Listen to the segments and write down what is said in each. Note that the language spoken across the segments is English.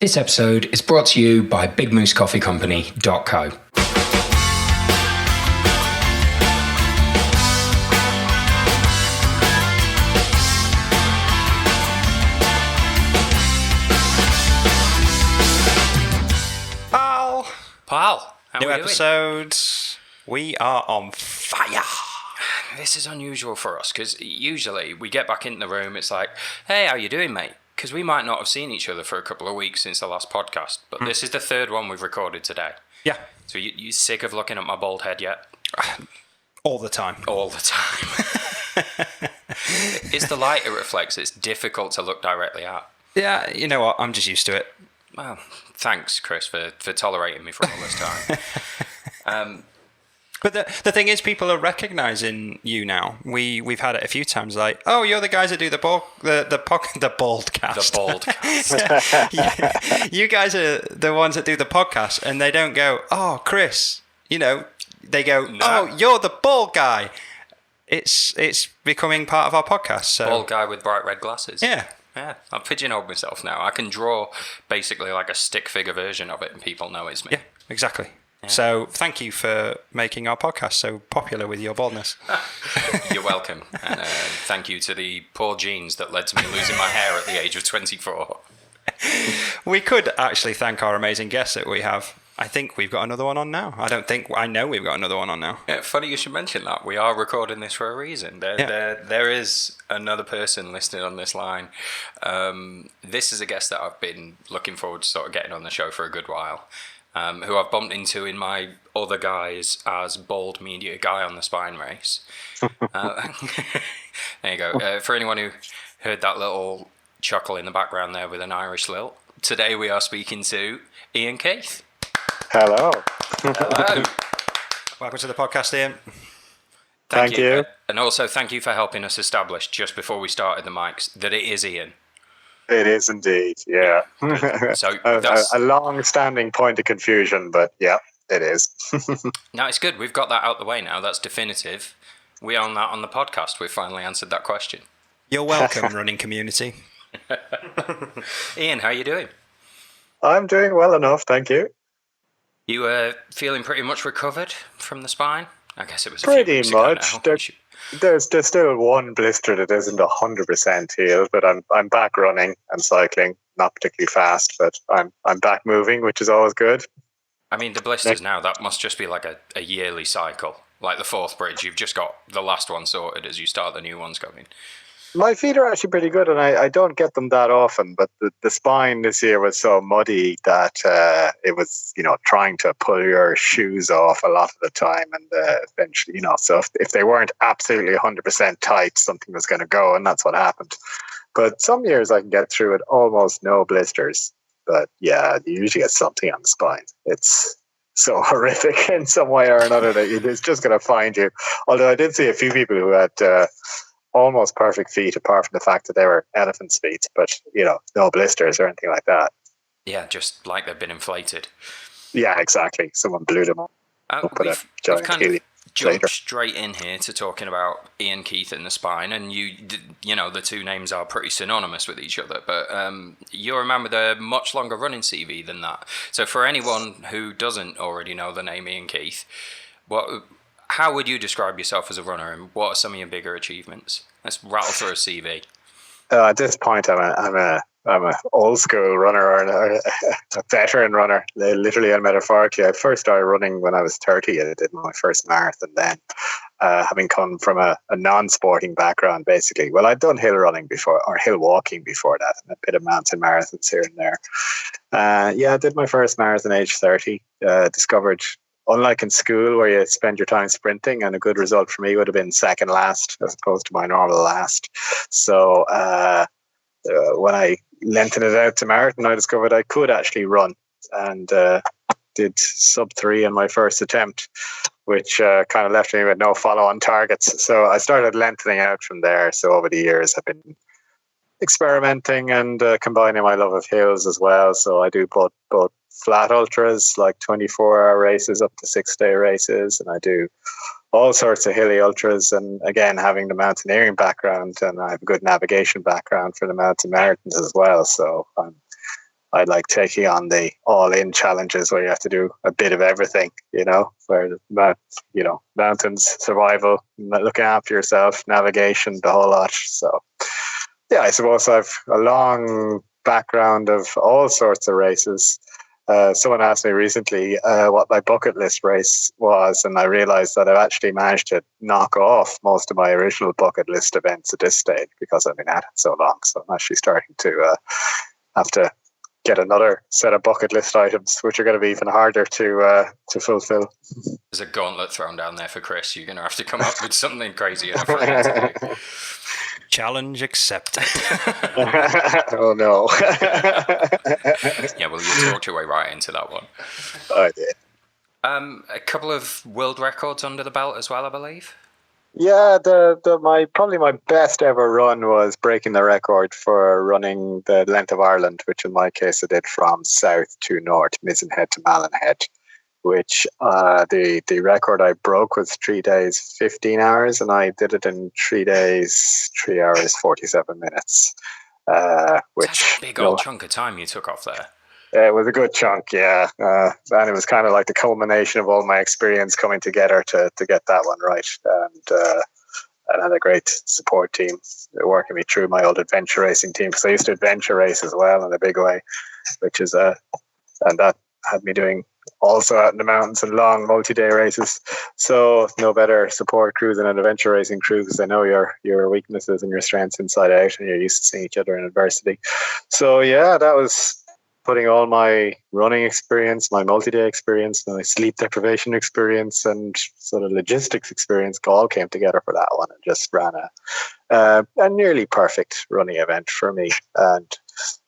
This episode is brought to you by BigMooseCoffeeCompany.co. Pal, how New we episode. We are on fire. This is unusual for us because usually we get back in the room. It's like, hey, how you doing, mate? Because we might not have seen each other for a couple of weeks since the last podcast, but this is the third one we've recorded today. Yeah. So you sick of looking at my bald head yet? All the time. All the time. It's the light it reflects. It's difficult to look directly at. Yeah, you know what? I'm just used to it. Well, thanks, Chris, for tolerating me for all this time. But the thing is, people are recognizing you now. We've had it a few times. Like, oh, you're the guys that do the baldcast. The baldcast. Yeah. You guys are the ones that do the podcast, and they don't go, oh, Chris. You know, they go, No. oh, you're the bald guy. It's becoming part of our podcast. So. Bald guy with bright red glasses. Yeah. Yeah, I've pigeonholed myself now. I can draw basically like a stick figure version of it, and people know it's me. Yeah, exactly. Yeah. So thank you for making our podcast so popular with your baldness. You're welcome. And thank you to the poor genes that led to me losing my hair at the age of 24. We could actually thank our amazing guests that we have. I think we've got another one on now. I know we've got another one on now. Yeah, funny you should mention that. We are recording this for a reason. There is another person listed on this line. This is a guest that I've been looking forward to sort of getting on the show for a good while. Who I've bumped into in my other guise as bald media guy on the Spine Race. There you go. For anyone who heard that little chuckle in the background there with an Irish lilt, today we are speaking to Eoin Keith. Hello. Hello. Welcome to the podcast, Ian. Thank you. And also thank you for helping us establish just before we started the mics that it is Ian. It is indeed, yeah. So a long-standing point of confusion, but yeah, it is. No, it's good. We've got that out the way now. That's definitive. We own that on the podcast. We've finally answered that question. You're welcome, running community. Ian, how are you doing? I'm doing well enough, thank you. You feeling pretty much recovered from the spine? I guess it was pretty much. There's still one blister that isn't 100% healed, but I'm back running and cycling. Not particularly fast, but I'm back moving, which is always good. I mean, the blisters now, that must just be like a yearly cycle. Like the Forth Bridge, you've just got the last one sorted as you start the new ones coming. My feet are actually pretty good, and I don't get them that often, but the spine this year was so muddy that it was, trying to pull your shoes off a lot of the time, and eventually, so if they weren't absolutely 100% tight, something was going to go, and that's what happened. But some years I can get through it almost no blisters, but yeah, you usually get something on the spine. It's so horrific in some way or another that it's just going to find you. Although I did see a few people who had almost perfect feet, apart from the fact that they were elephant's feet, but no blisters or anything like that. Yeah, just like they've been inflated. Yeah, exactly. Someone blew them up. We've kind of jumped straight in here to talking about Eoin Keith and the spine, and the two names are pretty synonymous with each other, but you remember the much longer running CV than that. So for anyone who doesn't already know the name Eoin Keith, how would you describe yourself as a runner, and what are some of your bigger achievements? Let's rattle through a CV. At this point, I'm a old school runner or a veteran runner, literally and metaphorically. I first started running when I was 30. I did my first marathon then, having come from a non-sporting background, basically. Well, I'd done hill running before, or hill walking before that, and a bit of mountain marathons here and there. I did my first marathon age 30. Discovered, unlike in school where you spend your time sprinting, and a good result for me would have been second last as opposed to my normal last. So when I lengthened it out to marathon, I discovered I could actually run, and did sub 3 in my first attempt, which kind of left me with no follow-on targets. So I started lengthening out from there. So over the years, I've been experimenting and combining my love of hills as well. So I do both flat ultras, like 24-hour races up to 6-day races, and I do all sorts of hilly ultras. And again, having the mountaineering background, and I have a good navigation background for the mountain marathons as well. So I'm I like taking on the all-in challenges where you have to do a bit of everything, where mountains, survival, looking after yourself, navigation, the whole lot. So, yeah, I suppose I've a long background of all sorts of races. Someone asked me recently what my bucket list race was, and I realized that I've actually managed to knock off most of my original bucket list events at this stage because I've been at it so long. So I'm actually starting to have to get another set of bucket list items, which are going to be even harder to fulfill. There's a gauntlet thrown down there for Kris. You're going to have to come up with something crazy enough for him to do. Challenge accepted. Oh no. Yeah, well, you talked your way right into that one. I did. A couple of world records under the belt as well, I believe. Yeah, probably my best ever run was breaking the record for running the length of Ireland, which in my case I did from south to north, Mizenhead to Mallinhead, which the record I broke was 3 days, 15 hours, and I did it in 3 days, 3 hours, 47 minutes. Which, that's a big old chunk of time you took off there. It was a good chunk, yeah. And it was kind of like the culmination of all my experience coming together to get that one right. And I had a great support team working me through my old adventure racing team, because I used to adventure race as well in a big way, which is and that had me doing also out in the mountains and long multi-day races. So no better support crew than an adventure racing crew, because I know your weaknesses and your strengths inside out, and you're used to seeing each other in adversity. So yeah, that was putting all my running experience, my multi-day experience, my sleep deprivation experience, and sort of logistics experience all came together for that one, and just ran a nearly perfect running event for me. And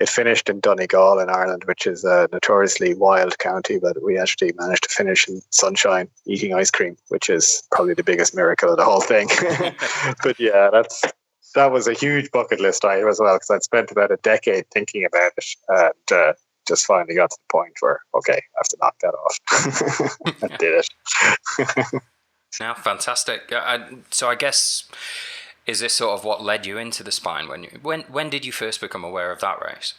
it finished in Donegal in Ireland, which is a notoriously wild county, but we actually managed to finish in sunshine eating ice cream, which is probably the biggest miracle of the whole thing. But yeah, that was a huge bucket list item as well, because I'd spent about a decade thinking about it, and just finally got to the point where, okay, I have to knock that off. I did it. Now, fantastic. So I guess, is this sort of what led you into the spine? When did you first become aware of that race?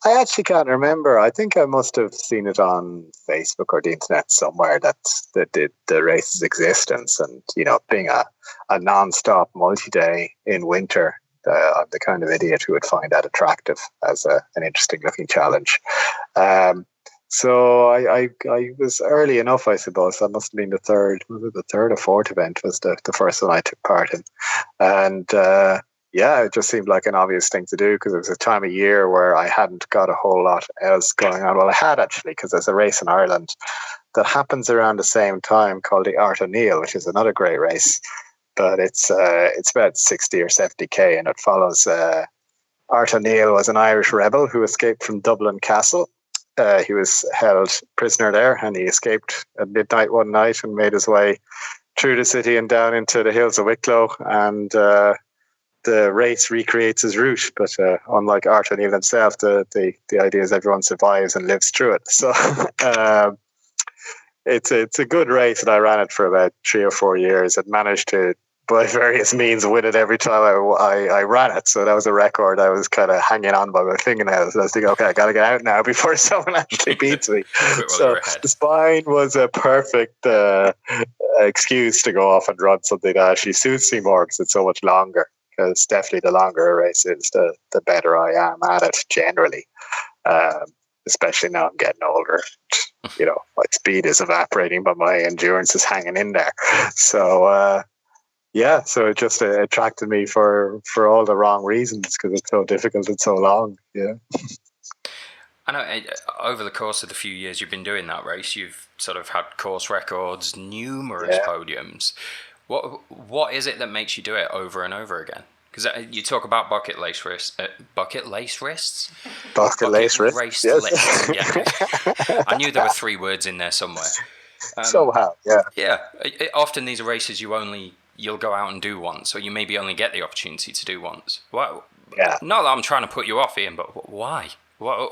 I actually can't remember. I think I must have seen it on Facebook or the internet somewhere that the race's existence, and being a non-stop multi-day in winter. I'm the kind of idiot who would find that attractive as an interesting looking challenge. So I was early enough, I suppose. That must have been the third or fourth event was the first one I took part in. And yeah, it just seemed like an obvious thing to do, because it was a time of year where I hadn't got a whole lot else going on. Well, I had actually, because there's a race in Ireland that happens around the same time called the Art O'Neill, which is another great race. But it's about 60 or 70k, and it follows Art O'Neill was an Irish rebel who escaped from Dublin Castle. He was held prisoner there, and he escaped at midnight one night and made his way through the city and down into the hills of Wicklow. And the race recreates his route, but unlike Art O'Neill himself, the idea is everyone survives and lives through it. So it's a good race, and I ran it for about 3 or 4 years and managed to, by various means, win it every time I ran it. So that was a record I was kind of hanging on by my fingernails. I was thinking, okay, I got to get out now before someone actually beats me. So the spine was a perfect excuse to go off and run something that actually suits me more, because it's so much longer. Because definitely the longer a race is, the better I am at it generally. Especially now I'm getting older. My speed is evaporating, but my endurance is hanging in there. So yeah, so it just attracted me for all the wrong reasons, because it's so difficult and so long. Yeah. I know over the course of the few years you've been doing that race, you've sort of had course records, numerous podiums. What is it that makes you do it over and over again? Because you talk about bucket lace wrists. Bucket lace wrists? Bucket lace wrists. Race yes. Yeah. I knew there were 3 words in there somewhere. Somehow, yeah. Yeah. Often these are races you'll go out and do once, or you maybe only get the opportunity to do once. Well, yeah. Not that I'm trying to put you off, Ian, but why? Why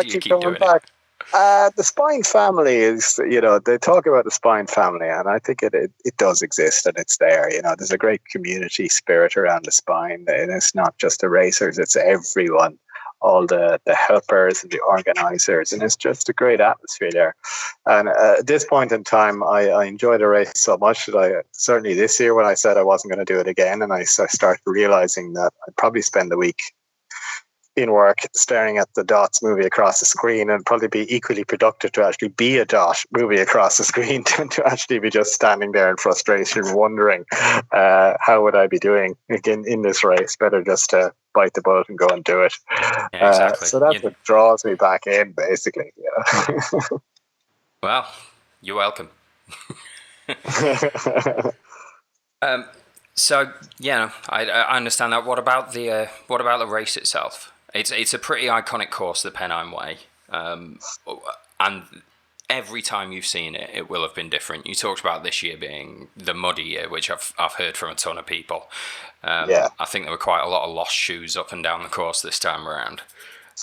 do you keep doing it? The spine family is, they talk about the spine family, and I think it does exist, and it's there. There's a great community spirit around the spine, and it's not just the racers, it's everyone all the helpers and the organisers, and it's just a great atmosphere there. And at this point in time, I enjoyed the race so much that I certainly this year, when I said I wasn't going to do it again, and I started realising that I'd probably spend the week in work staring at the dots moving across the screen, and probably be equally productive to actually be a dot moving across the screen than to actually be just standing there in frustration wondering how would I be doing in this race. Better just to bite the bullet and go and do it. Yeah, exactly. So that's what draws me back in, basically. Well, you're welcome. So yeah, I understand that. What about the race itself? It's a pretty iconic course, the Pennine Way, and every time you've seen it, it will have been different. You talked about this year being the muddy year, which I've heard from a ton of people. I think there were quite a lot of lost shoes up and down the course this time around.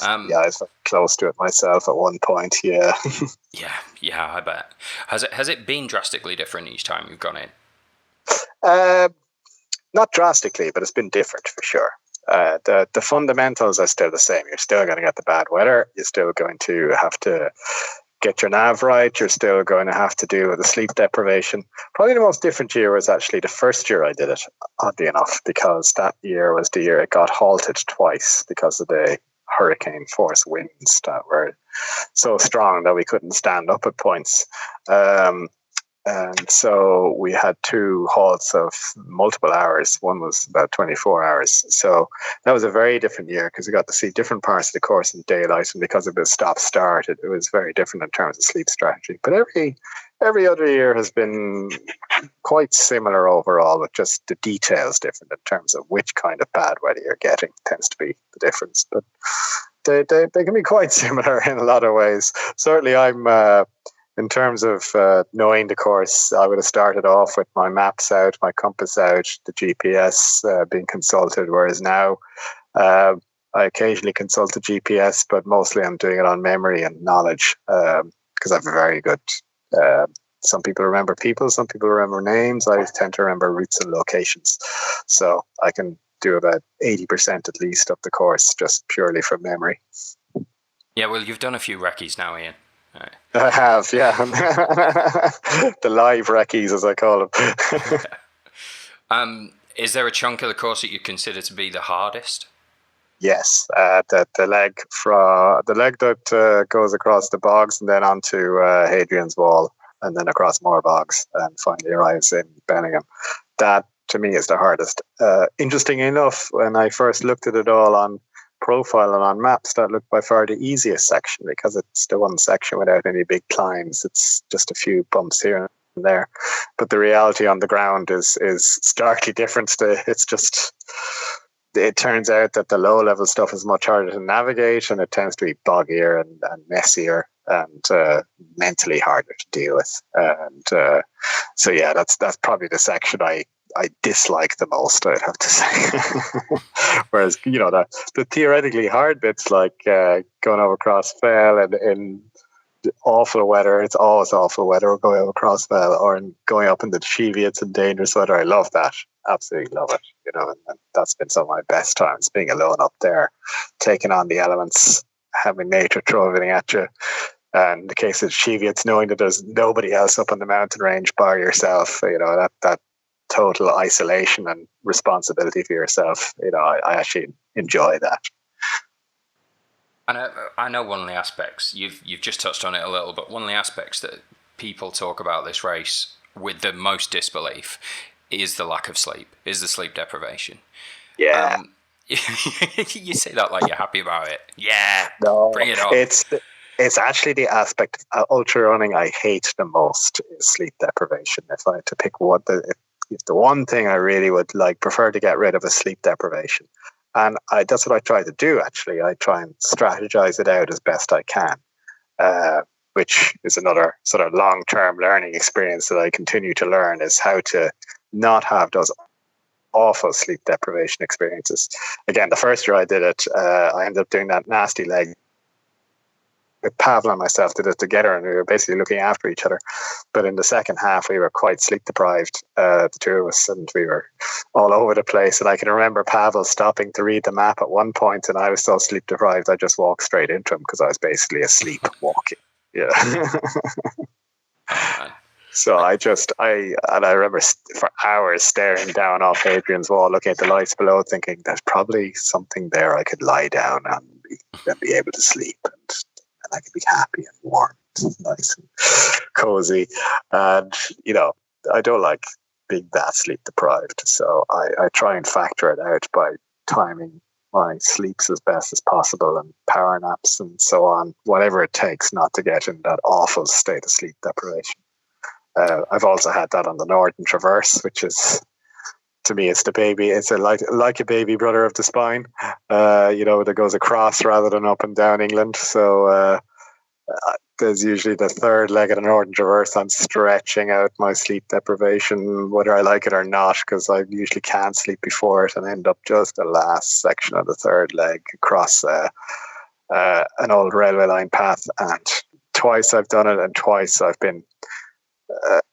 I was close to it myself at one point. Yeah. yeah, I bet. Has it been drastically different each time you've gone in? Not drastically, but it's been different for sure. The fundamentals are still the same. You're still going to get the bad weather. You're still going to have to get your nav right. You're still going to have to deal with the sleep deprivation. Probably the most different year was actually the first year I did it, oddly enough, because that year was the year it got halted twice because of the hurricane force winds that were so strong that we couldn't stand up at points. And so we had 2 halts of multiple hours. One was about 24 hours. So that was a very different year because we got to see different parts of the course in daylight. And because of the stop-start, it was very different in terms of sleep strategy. But every other year has been quite similar overall, with just the details different in terms of which kind of bad weather you're getting tends to be the difference. But they can be quite similar in a lot of ways. Certainly in terms of knowing the course, I would have started off with my maps out, my compass out, the GPS being consulted, whereas now I occasionally consult the GPS, but mostly I'm doing it on memory and knowledge because I have a very good... some people remember people, some people remember names. I tend to remember routes and locations. So I can do about 80% at least of the course just purely from memory. Yeah, well, you've done a few recce's now, Ian. Right. I have, yeah. The live recce's, as I call them. Is there a chunk of the course that you consider to be the hardest? Yes, the leg that goes across the bogs and then onto Hadrian's Wall and then across more bogs and finally arrives in Bellingham. That, to me, is the hardest. Interesting enough, when I first looked at it all on profile and on maps, that looked by far the easiest section because it's the one section without any big climbs. It's just a few bumps here and there, but the reality on the ground is starkly different. It turns out that the low level stuff is much harder to navigate, and it tends to be boggier and messier and mentally harder to deal with. And so yeah, that's probably the section I dislike the most, I'd have to say. Whereas, the theoretically hard bits, like going over Crossfell and in awful weather, it's always awful weather, or going over Crossfell, or going up into the Cheviots and dangerous weather. I love that. Absolutely love it. And that's been some of my best times, being alone up there, taking on the elements, having nature throw everything at you. And in the case of the Cheviots, knowing that there's nobody else up on the mountain range bar yourself, that total isolation and responsibility for yourself, I actually enjoy that. And I know one of the aspects, you've just touched on it a little, but one of the aspects that people talk about this race with the most disbelief is the lack of sleep, is the sleep deprivation. Yeah. You say that like you're happy about it. Yeah, no, bring it on. It's actually the aspect of ultra running I hate the most is sleep deprivation. If I had to pick one, if the one thing I really would prefer to get rid of is sleep deprivation. And that's what I try to do, actually. I try and strategize it out as best I can, which is another sort of long-term learning experience that I continue to learn, is how to not have those awful sleep deprivation experiences. Again, the first year I did it, I ended up doing that nasty leg Pavel and myself did it together, and we were basically looking after each other. But in the second half, we were quite sleep deprived, the two of us, and we were all over the place. And I can remember Pavel stopping to read the map at one point, and I was so sleep deprived, I just walked straight into him because I was basically asleep walking. Yeah. So I remember for hours staring down off Hadrian's Wall, looking at the lights below, thinking there's probably something there I could lie down and be able to sleep, and I could be happy and warm, and nice and cozy. And I don't like being that sleep deprived, so I try and factor it out by timing my sleeps as best as possible and power naps and so on, whatever it takes not to get in that awful state of sleep deprivation. I've also had that on the Northern Traverse, which is, to me, it's the baby. It's like a baby brother of the spine, that goes across rather than up and down England. So there's usually the third leg of the Northern Traverse. I'm stretching out my sleep deprivation, whether I like it or not, because I usually can't sleep before it and end up just the last section of the third leg across an old railway line path. And twice I've done it, and twice I've been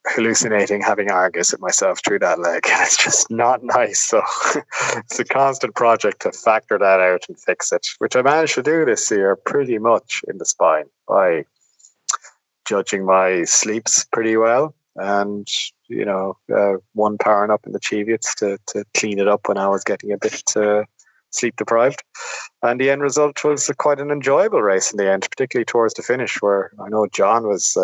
hallucinating, having arguments with myself through that leg. It's just not nice. So it's a constant project to factor that out and fix it, which I managed to do this year pretty much in the spine by judging my sleeps pretty well, and one powering up in the Cheviot's to clean it up when I was getting a bit sleep deprived. And the end result was quite an enjoyable race in the end, particularly towards the finish, where I know John was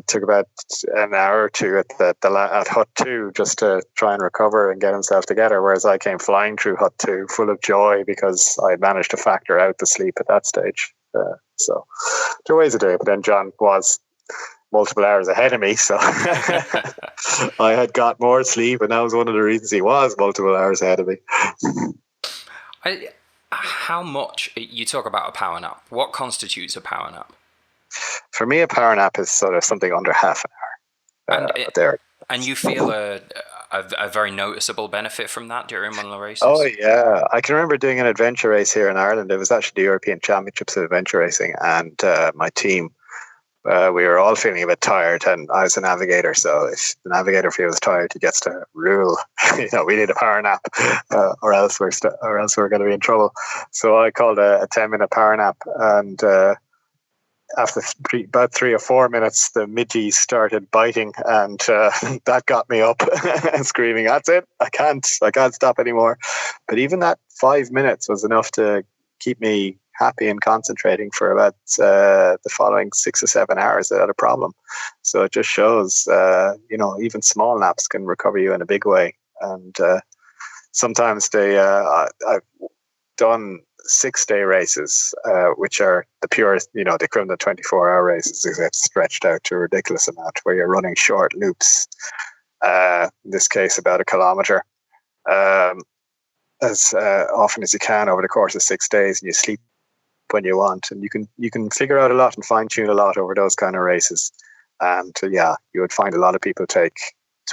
took about an hour or two at Hut 2 just to try and recover and get himself together, whereas I came flying through Hut 2 full of joy because I had managed to factor out the sleep at that stage. So there are ways to do it, but then John was multiple hours ahead of me, so I had got more sleep, and that was one of the reasons he was multiple hours ahead of me. How much, you talk about a power nap, what constitutes a power nap? For me, a power nap is sort of something under half an hour. And you feel a very noticeable benefit from that during one of the races? Oh, yeah. I can remember doing an adventure race here in Ireland. It was actually the European Championships of Adventure Racing, and my team, we were all feeling a bit tired, and I was a navigator, so if the navigator feels tired, he gets to rule, we need a power nap, or else we're going to be in trouble. So I called a 10-minute power nap, and after about 3 or 4 minutes, the midgies started biting, and that got me up and screaming, "That's it! I can't stop anymore." But even that 5 minutes was enough to keep me happy and concentrating for about the following 6 or 7 hours without a problem. So it just shows, even small naps can recover you in a big way. And sometimes I've done 6-day races, which are the purest, the equivalent of 24-hour races, except stretched out to a ridiculous amount, where you're running short loops, in this case about 1 kilometer, as often as you can over the course of 6 days, and you sleep when you want, and you can figure out a lot and fine-tune a lot over those kind of races. And you would find a lot of people take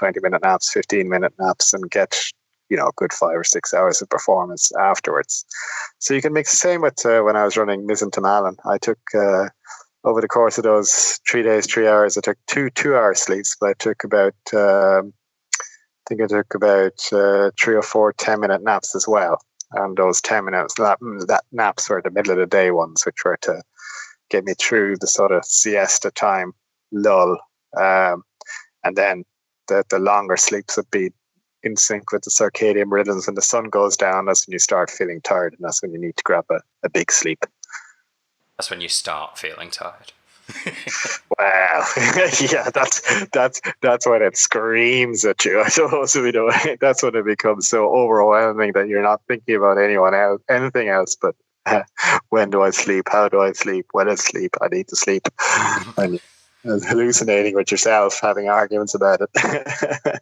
20-minute naps, 15-minute naps, and get a good 5 or 6 hours of performance afterwards. So you can mix the same with when I was running Mizzen to Malin. I took over the course of those 3 days, 3 hours, I took 2 2-hour sleeps, but I took about 3 or 4 10-minute naps as well. And those 10 minutes that naps were the middle of the day ones, which were to get me through the sort of siesta time lull, and then the longer sleeps would be in sync with the circadian rhythms. When the sun goes down, that's when you start feeling tired, and that's when you need to grab a big sleep. That's when you start feeling tired. Well, yeah, that's when it screams at you. I suppose that's when it becomes so overwhelming that you're not thinking about anything else. But when do I sleep? How do I sleep? When I sleep? I need to sleep. And hallucinating with yourself, having arguments about it.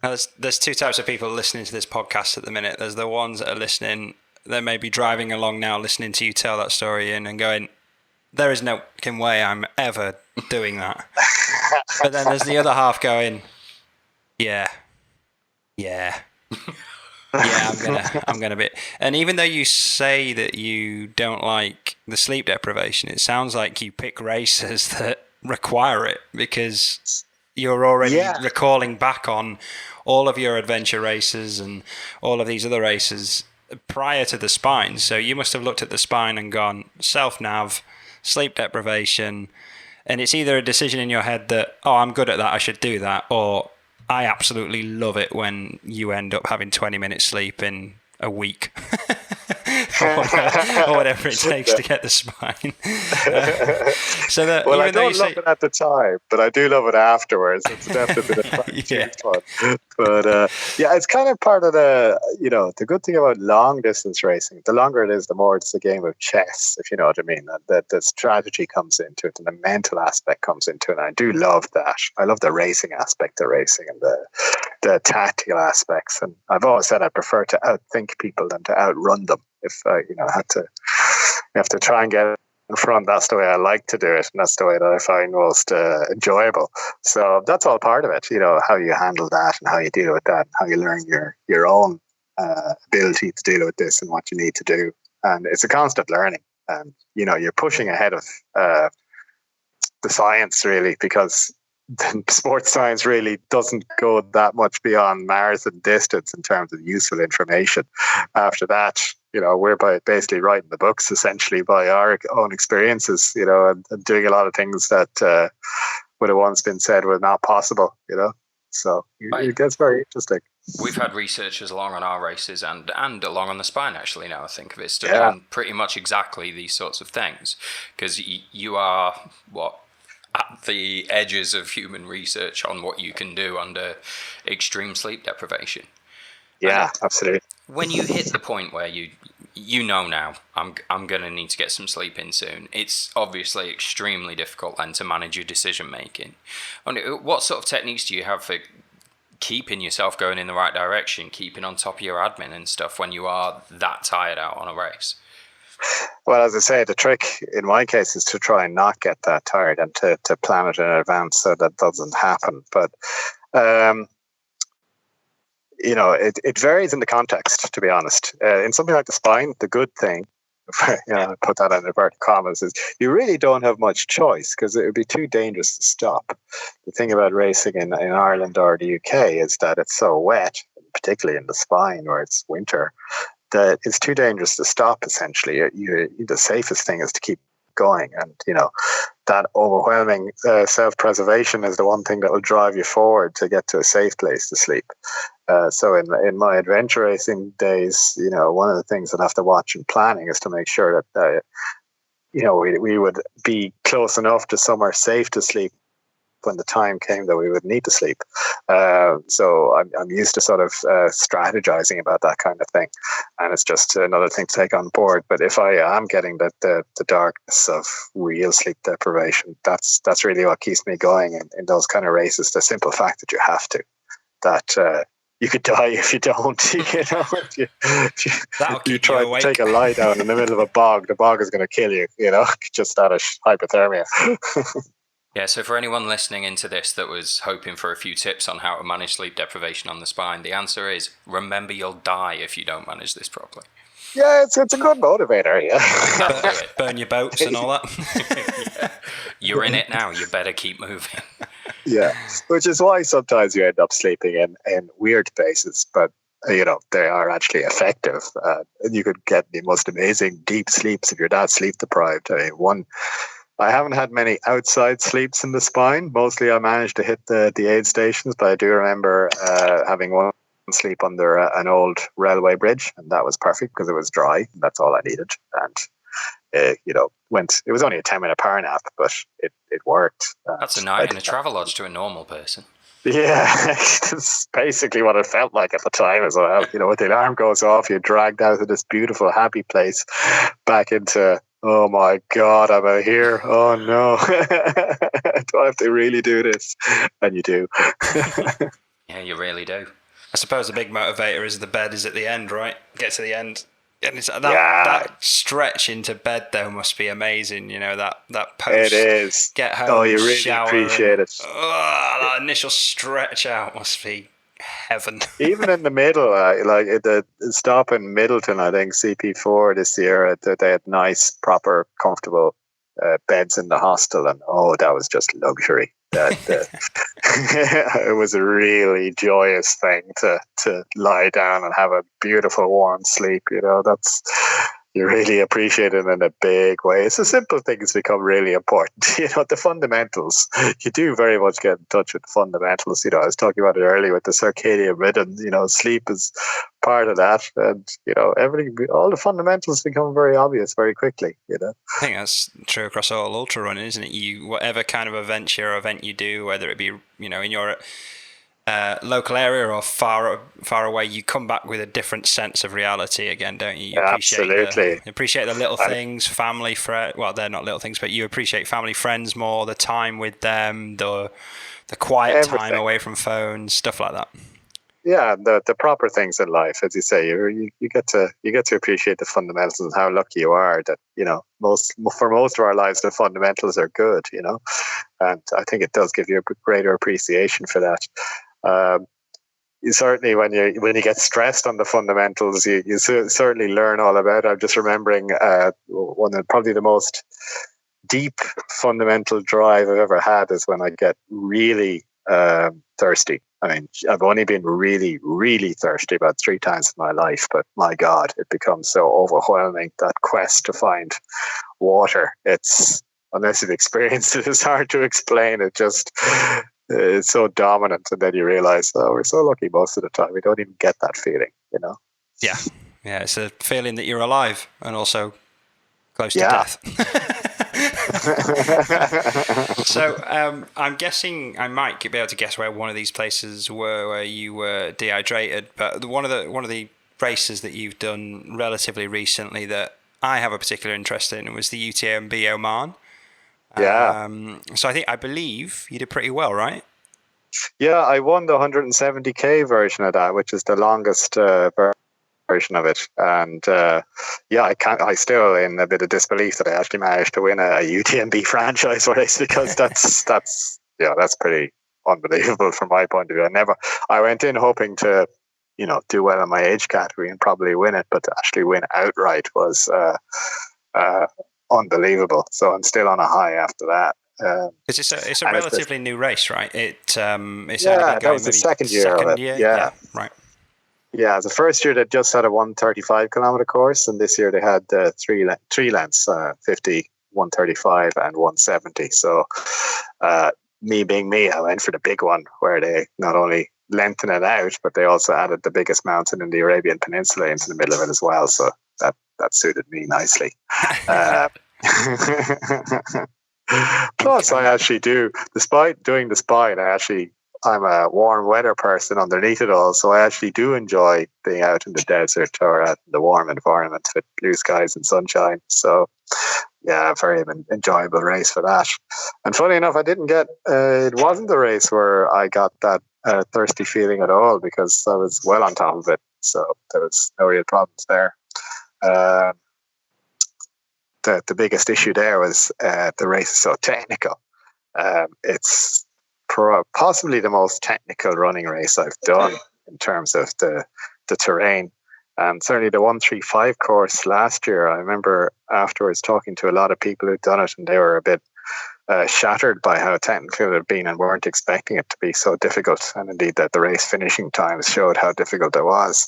Now, there's 2 types of people listening to this podcast at the minute. There's the ones that are listening, they may be driving along now, listening to you tell that story and going, there is no fucking way I'm ever doing that. But then there's the other half going, yeah. Yeah, I'm gonna be. And even though you say that you don't like the sleep deprivation, it sounds like you pick races that require it because you're already Yeah. recalling back on all of your adventure races and all of these other races prior to the spine. So you must have looked at the spine and gone self-nav, sleep deprivation, and it's either a decision in your head that, oh, I'm good at that, I should do that, or I absolutely love it when you end up having 20 minutes sleep in a week. or whatever it takes to get the spine. So that well, even I though don't love it at the time, but I do love it afterwards. It's definitely been a fun. But yeah, it's kind of part of the good thing about long distance racing. The longer it is, the more it's a game of chess, if you know what I mean. That the strategy comes into it and the mental aspect comes into it. And I do love that. I love the racing aspect of racing and the tactical aspects. And I've always said I prefer to outthink people than to outrun them. If I have to try and get in front, that's the way I like to do it, and that's the way that I find most enjoyable. So that's all part of it, how you handle that and how you deal with that and how you learn your own ability to deal with this and what you need to do. And it's a constant learning, and you're pushing ahead of the science, really, because sports science really doesn't go that much beyond marathon distance in terms of useful information. After that, we're basically writing the books essentially by our own experiences, and doing a lot of things that would have once been said were not possible, So it gets very interesting. We've had researchers along on our races and along on the spine, actually, now I think of it, studying pretty much exactly these sorts of things, because you are, at the edges of human research on what you can do under extreme sleep deprivation. Yeah, absolutely. When you hit the point where you know now, I'm going to need to get some sleep in soon, it's obviously extremely difficult then to manage your decision making. What sort of techniques do you have for keeping yourself going in the right direction, keeping on top of your admin and stuff when you are that tired out on a race? Well, as I say, the trick in my case is to try and not get that tired and to plan it in advance so that doesn't happen. But, it varies in the context, to be honest. In something like the spine, the good thing, I put that in inverted commas, is you really don't have much choice because it would be too dangerous to stop. The thing about racing in Ireland or the UK is that it's so wet, particularly in the spine where it's winter, that it's too dangerous to stop, essentially. The safest thing is to keep going. And, that overwhelming self-preservation is the one thing that will drive you forward to get to a safe place to sleep. So in my adventure racing days, one of the things that I have to watch in planning is to make sure that, we would be close enough to somewhere safe to sleep when the time came that we would need to sleep. So I'm used to sort of strategizing about that kind of thing. And it's just another thing to take on board. But if I am getting the darkness of real sleep deprivation, that's really what keeps me going in those kind of races. The simple fact that you have to, that you could die if you don't. If you try to take a lie down in the middle of a bog, the bog is going to kill you, just out of hypothermia. Yeah, so for anyone listening into this that was hoping for a few tips on how to manage sleep deprivation on the spine, the answer is remember you'll die if you don't manage this properly. Yeah, it's a good motivator, yeah. Burn your boats and all that. Yeah. You're in it now, you better keep moving. Yeah, which is why sometimes you end up sleeping in weird places, but they are actually effective. And you could get the most amazing deep sleeps if you're not sleep deprived. I haven't had many outside sleeps in the spine. Mostly I managed to hit the aid stations, but I do remember having one sleep under an old railway bridge, and that was perfect because it was dry. And that's all I needed. And, it was only a 10-minute power nap, but it worked. That's a night in a travel lodge to a normal person. Yeah, that's basically what it felt like at the time as well. When the alarm goes off, you're dragged out of this beautiful, happy place back into, oh my God, am I here? Oh no. Do I have to really do this? And you do. Yeah, you really do. I suppose the big motivator is the bed is at the end, right? Get to the end. And it's that stretch into bed though must be amazing. That post. It is. Get home. Oh, you really shower appreciate it. That initial stretch out must be heaven. Even in the middle, like at the stop in Middleton, I think CP4 this year, they had nice, proper, comfortable beds in the hostel, and that was just luxury. It was a really joyous thing to lie down and have a beautiful warm sleep. You really appreciate it in a big way. It's the simple things become really important. The fundamentals. You do very much get in touch with the fundamentals. I was talking about it earlier with the circadian rhythm. Sleep is part of that, and everything. All the fundamentals become very obvious very quickly. I think that's true across all ultra running, isn't it? Whatever kind of event you do, whether it be in your local area or far away, you come back with a different sense of reality again, don't you? Absolutely. Appreciate the little things, family, well, they're not little things, but you appreciate family, friends more, the time with them, the quiet time away from phones, stuff like that. Yeah, the proper things in life, as you say, you get to appreciate the fundamentals and how lucky you are that for most of our lives the fundamentals are good, and I think it does give you a greater appreciation for that. You certainly, when you get stressed on the fundamentals, you certainly learn all about it. I'm just remembering one of probably the most deep fundamental drive I've ever had is when I get really thirsty. I mean, I've only been really, really thirsty about 3 times in my life, but my God, it becomes so overwhelming, that quest to find water. It's, unless you've experienced it, it's hard to explain. It's so dominant, and then you realize, we're so lucky most of the time. We don't even get that feeling, Yeah, it's a feeling that you're alive and also close to death. So I'm guessing I might be able to guess where one of these places were where you were dehydrated, but one of the races that you've done relatively recently that I have a particular interest in was the UTMB Oman. Yeah. So I believe you did pretty well, right? Yeah, I won the 170k version of that, which is the longest version of it, and I still in a bit of disbelief that I actually managed to win a UTMB franchise race, because that's pretty unbelievable from my point of view. I went in hoping to do well in my age category and probably win it, but to actually win outright was unbelievable. So I'm still on a high after that. It's a relatively new race, right? It's that was the second year of it. Yeah, right. Yeah, the first year they just had a 135 kilometer course, and this year they had three lengths, 50, 135, and 170. So, me being me, I went for the big one, where they not only lengthen it out, but they also added the biggest mountain in the Arabian Peninsula into the middle of it as well. So that suited me nicely. Plus, I actually do, despite doing the spine, I'm a warm weather person underneath it all, so I actually do enjoy being out in the desert or at the warm environment with blue skies and sunshine. So, yeah, very enjoyable race for that. And funny enough, it wasn't the race where I got that thirsty feeling at all, because I was well on top of it, so there was no real problems there. The biggest issue there was the race is so technical. It's possibly the most technical running race I've done in terms of the terrain. And certainly the 135 course last year, I remember afterwards talking to a lot of people who'd done it, and they were a bit shattered by how technical it had been and weren't expecting it to be so difficult. And indeed that the race finishing times showed how difficult it was.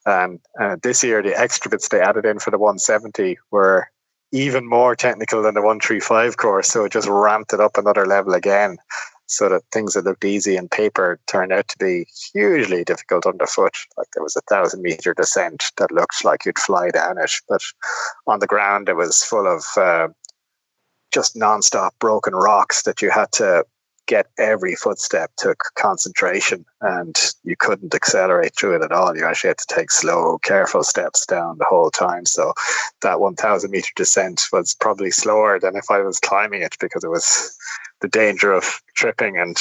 And this year, the extra bits they added in for the 170 were even more technical than the 135 course. So it just ramped it up another level again, so that things that looked easy on paper turned out to be hugely difficult underfoot. Like there was a 1,000-meter descent that looked like you'd fly down it, but on the ground it was full of just non-stop broken rocks that you had to get every footstep took concentration, and you couldn't accelerate through it at all. You actually had to take slow, careful steps down the whole time. So that 1,000-meter descent was probably slower than if I was climbing it, because it was the danger of tripping and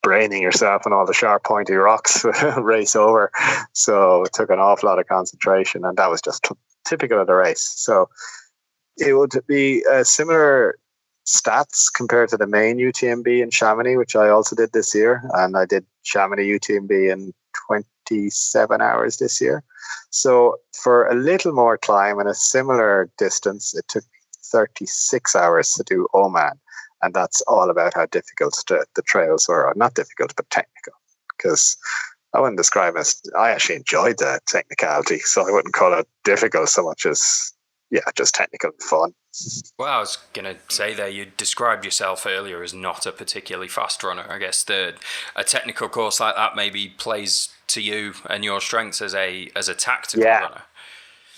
braining yourself on all the sharp, pointy rocks race over. So it took an awful lot of concentration, and that was just typical of the race. So it would be similar stats compared to the main UTMB in Chamonix, which I also did this year, and I did Chamonix UTMB in 27 hours this year. So for a little more climb and a similar distance, it took 36 hours to do Oman. And that's all about how difficult the trails were. Or not difficult, but technical. Because I wouldn't describe it as, I actually enjoyed the technicality. So I wouldn't call it difficult so much as, just technical and fun. Well, I was going to say there, you described yourself earlier as not a particularly fast runner. I guess a technical course like that maybe plays to you and your strengths as a tactical runner.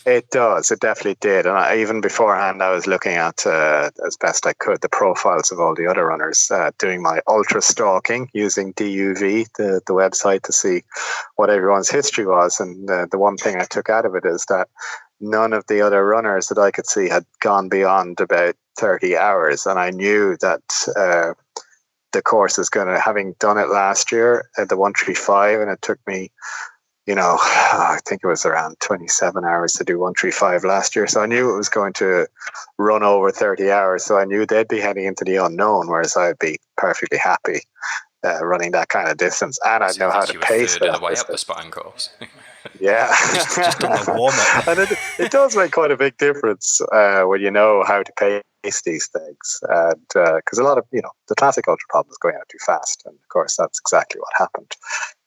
It does. It definitely did. And even beforehand, I was looking at, as best I could, the profiles of all the other runners, doing my ultra stalking using DUV, the website, to see what everyone's history was. And the one thing I took out of it is that none of the other runners that I could see had gone beyond about 30 hours. And I knew that the course is going to, having done it last year at the 135, and it took me, I think it was around 27 hours to do 135 last year. So I knew it was going to run over 30 hours. So I knew they'd be heading into the unknown, whereas I'd be perfectly happy running that kind of distance. And I'd know how to pace that. The way up the spine course. Yeah. just on the warm-up. And it does make quite a big difference when you know how to pace these things. And because a lot of, the classic ultra problem is going out too fast. And of course, that's exactly what happened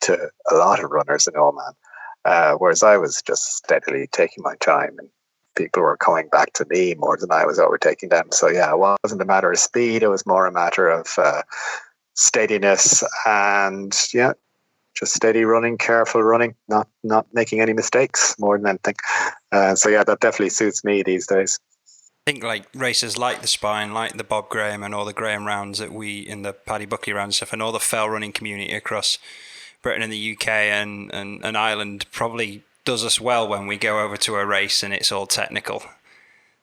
to a lot of runners in Oman. Whereas I was just steadily taking my time, and people were coming back to me more than I was overtaking them. So yeah, it wasn't a matter of speed. It was more a matter of steadiness and just steady running, careful running, not making any mistakes more than anything. So yeah, that definitely suits me these days. I think like races like the Spine, like the Bob Graham and all the Graham rounds that we in the Paddy Buckley round stuff, and all the fell running community across Britain and the UK and Ireland probably does us well when we go over to a race and it's all technical.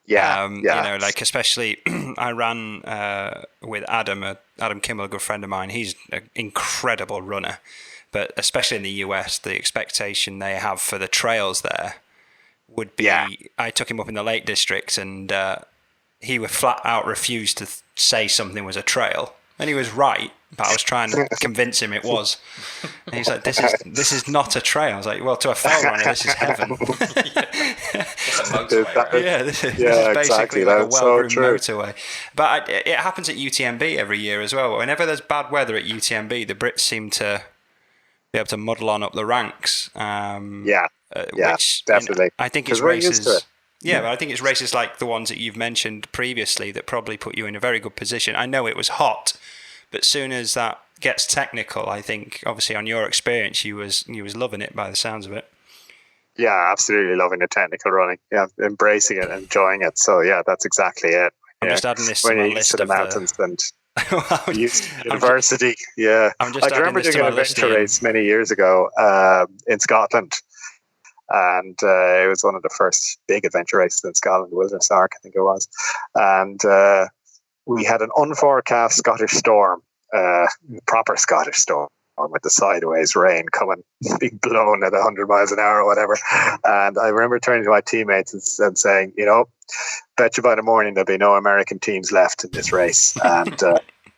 Especially I ran with Adam Kimmel, a good friend of mine. He's an incredible runner. But especially in the US, the expectation they have for the trails there would be... Yeah. I took him up in the Lake District, and he would flat out refuse to say something was a trail. And he was right, but I was trying to convince him it was. And he's like, this is not a trail. I was like, well, to a fell runner, this is heaven. It's a motorway, right? Yeah, this is basically exactly. like That's a well-groomed so true. motorway. But it happens at UTMB every year as well. Whenever there's bad weather at UTMB, the Brits seem to be able to muddle on up the ranks. Which, definitely. I think it's races. Yeah, but I think it's races like the ones that you've mentioned previously that probably put you in a very good position. I know it was hot, but soon as that gets technical, I think obviously on your experience, you was loving it by the sounds of it. Yeah, absolutely loving the technical running. Yeah, embracing it, enjoying it. So yeah, that's exactly it. I'm just adding this when to my you're used list to the of mountains and university. I remember doing an adventure race many years ago in Scotland. And it was one of the first big adventure races in Scotland, Wilderness Arc, I think it was. And we had an unforecast Scottish storm, proper Scottish storm, with the sideways rain coming, being blown at 100 miles an hour or whatever. And I remember turning to my teammates and saying, bet you by the morning there'll be no American teams left in this race. And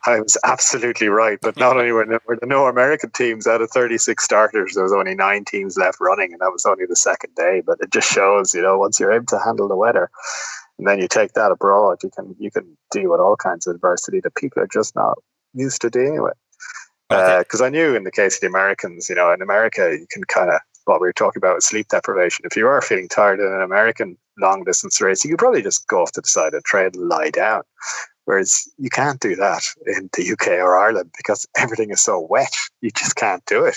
I was absolutely right. But not only were there no American teams out of 36 starters, there was only 9 teams left running, and that was only the second day. But it just shows, once you're able to handle the weather, and then you take that abroad, you can deal with all kinds of adversity that people are just not used to dealing with. Because I knew in the case of the Americans, in America, you can kind of, what we were talking about with sleep deprivation, if you are feeling tired in an American long distance race, you could probably just go off to the side of the trail and lie down. Whereas you can't do that in the UK or Ireland because everything is so wet. You just can't do it,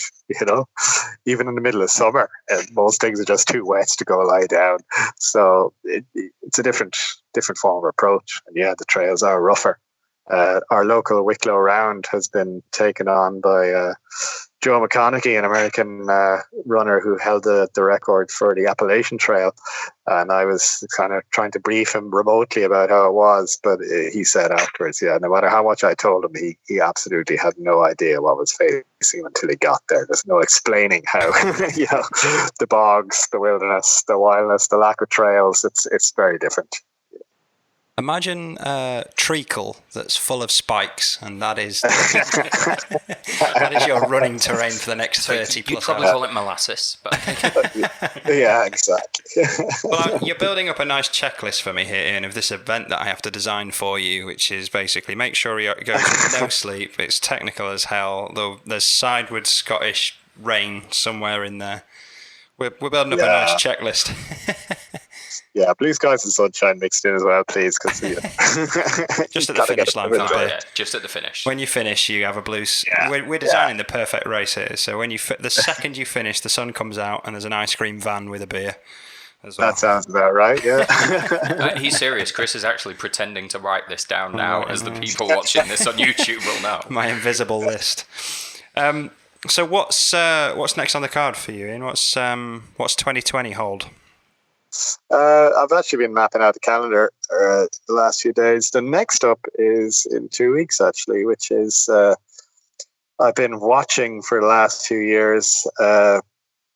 even in the middle of summer. Most things are just too wet to go lie down. So it's a different form of approach. And yeah, the trails are rougher. Our local Wicklow round has been taken on by Joe McConaughey, an American runner who held the record for the Appalachian Trail. And I was kind of trying to brief him remotely about how it was, but he said afterwards, no matter how much I told him, he absolutely had no idea what was facing him until he got there. There's no explaining how, the bogs, the wilderness, the wildness, the lack of trails, it's very different. Imagine treacle that's full of spikes, and that is that is your running terrain for the next 30 plus You'd probably hours. call it molasses, but Yeah, exactly. Well, you're building up a nice checklist for me here, Ian, of this event that I have to design for you, which is basically make sure you go with no sleep. It's technical as hell, though there's sideward Scottish rain somewhere in there. We're building up a nice checklist. Yeah, blue skies and sunshine mixed in as well, please. Cause, Just at the finish line. just at the finish. When you finish, you have a blue. We're designing the perfect race here. So when the second you finish, the sun comes out and there's an ice cream van with a beer. As well. That sounds about right. Yeah. He's serious. Chris is actually pretending to write this down now, as the people watching this on YouTube will know. My invisible list. So what's next on the card for you, Ian? What's 2020 hold? I've actually been mapping out the calendar the last few days. The next up is in 2 weeks, actually, which is I've been watching for the last 2 years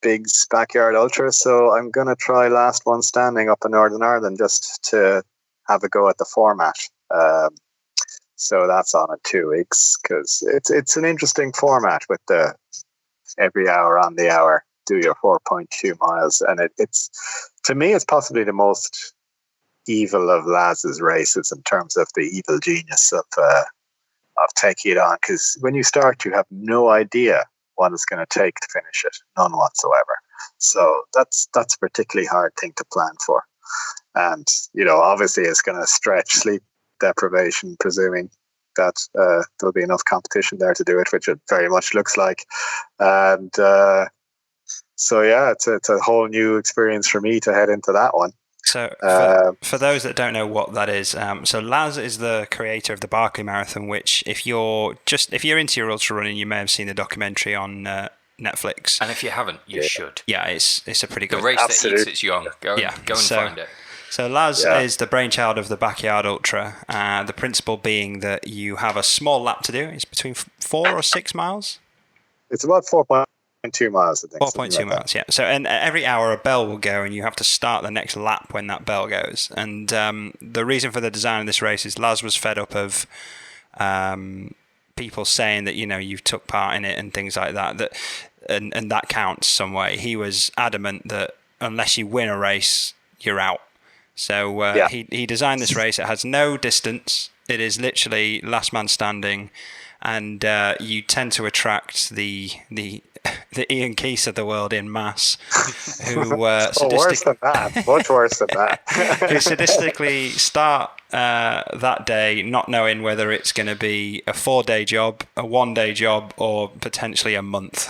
Big's Backyard Ultra, so I'm going to try last one standing up in Northern Ireland just to have a go at the format. So that's on in 2 weeks because it's an interesting format with the every hour on the hour. Do your 4.2 miles, and it's to me it's possibly the most evil of Laz's races in terms of the evil genius of taking it on, because when you start you have no idea what it's going to take to finish it, none whatsoever. So that's a particularly hard thing to plan for, and obviously it's going to stretch sleep deprivation, presuming that there'll be enough competition there to do it, which it very much looks like, and so yeah, it's a whole new experience for me to head into that one. So for those that don't know what that is, so Laz is the creator of the Berkeley Marathon, which if you're into your ultra running, you may have seen the documentary on Netflix. And if you haven't, you should. Yeah, it's a pretty good. The race that eats its young. Go and find it. So Laz is the brainchild of the Backyard Ultra. The principle being that you have a small lap to do. It's between 4 or 6 miles. It's about 4.2 miles, I think. 4.2 miles, yeah. So and every hour a bell will go and you have to start the next lap when that bell goes. And the reason for the design of this race is Laz was fed up of people saying that, you've took part in it and things like that, and that counts some way. He was adamant that unless you win a race, you're out. So he designed this race. It has no distance. It is literally last man standing, and you tend to attract the Eoin Keith of the world in mass, who worse than that, much worse than that, who sadistically start that day not knowing whether it's going to be a 4-day job, a 1-day job, or potentially a month.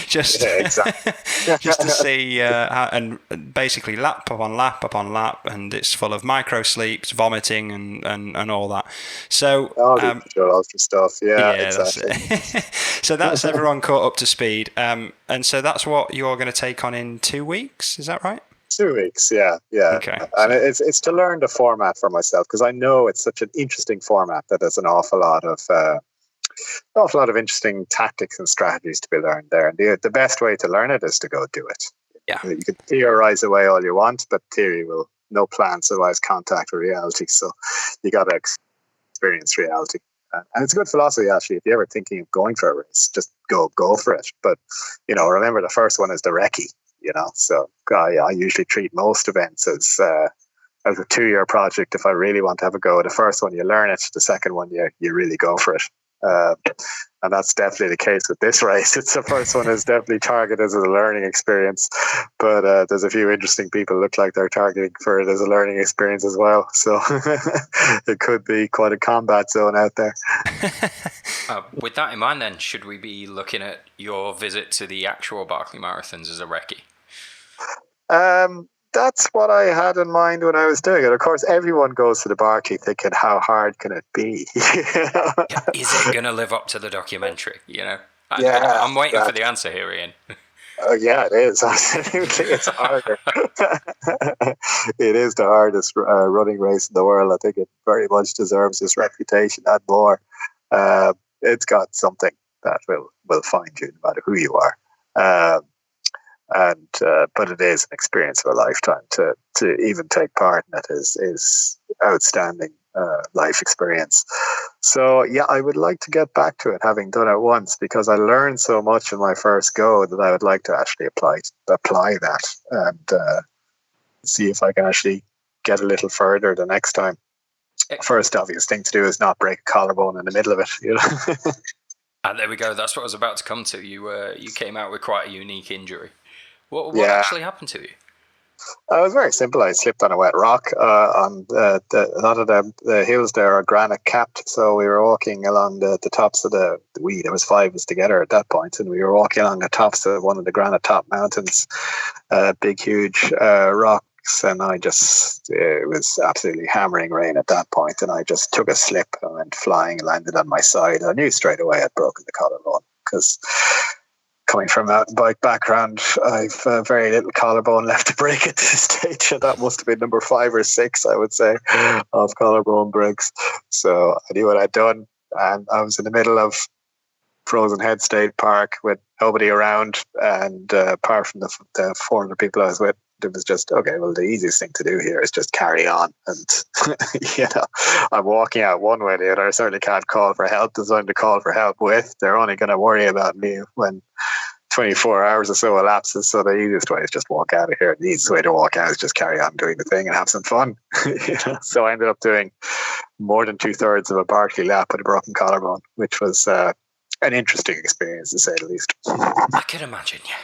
just to see how, and basically lap upon lap upon lap, and it's full of micro sleeps, vomiting, and all that. So ultra stuff, exactly. So that's everyone caught up to speed, and so that's what you're going to take on in 2 weeks. Is that right? 2 weeks, yeah. Okay. And it's to learn the format for myself, because I know it's such an interesting format that there's an awful lot of interesting tactics and strategies to be learned there. And the best way to learn it is to go do it. Yeah. You can theorize away all you want, but theory will no plan survives contact with reality. So you got to experience reality. And it's a good philosophy, actually. If you're ever thinking of going for a race, just go for it. But, remember the first one is the recce. So I usually treat most events as a 2-year project. If I really want to have a go, the first one you learn it, the second one you really go for it. And that's definitely the case with this race. The first one is definitely targeted as a learning experience, but there's a few interesting people look like they're targeting for it as a learning experience as well. So it could be quite a combat zone out there. With that in mind, then, should we be looking at your visit to the actual Berkeley Marathons as a recce? That's what I had in mind when I was doing it. Of course, everyone goes to the Berkeley thinking, how hard can it be? Is it going to live up to the documentary? I'm waiting for the answer here, Ian. Yeah, it is. Absolutely. It's harder. It is the hardest running race in the world. I think it very much deserves its reputation and more. It's got something that will find you no matter who you are. And but it is an experience of a lifetime. To even take part in it is outstanding life experience. So yeah, I would like to get back to it, having done it once, because I learned so much in my first go that I would like to actually apply that and see if I can actually get a little further the next time. First obvious thing to do is not break a collarbone in the middle of it, you know. And there we go. That's what I was about to come to. You came out with quite a unique injury. What Yeah. actually happened to you? It was very simple. I slipped on a wet rock. On a lot of the hills there are granite capped, so we were walking along the tops of there was 5 of us together at that point, and we were walking along the tops of one of the granite top mountains, big huge rocks, and it was absolutely hammering rain at that point, and I just took a slip and went flying, landed on my side. I knew straight away I'd broken the collarbone, because coming from a mountain bike background, I've very little collarbone left to break at this stage, and that must have been number 5 or 6, I would say, of collarbone breaks. So I knew what I'd done, and I was in the middle of Frozen Head State Park with nobody around, and apart from the 400 people I was with, it was just, okay, well, the easiest thing to do here is just carry on. And, I'm walking out one way or the other. I certainly can't call for help. There's nothing to call for help with. They're only going to worry about me when 24 hours or so elapses. So the easiest way is just walk out of here. The easiest way to walk out is just carry on doing the thing and have some fun. So I ended up doing more than 2/3 of a Berkeley lap with a broken collarbone, which was an interesting experience, to say the least. I can imagine, yeah.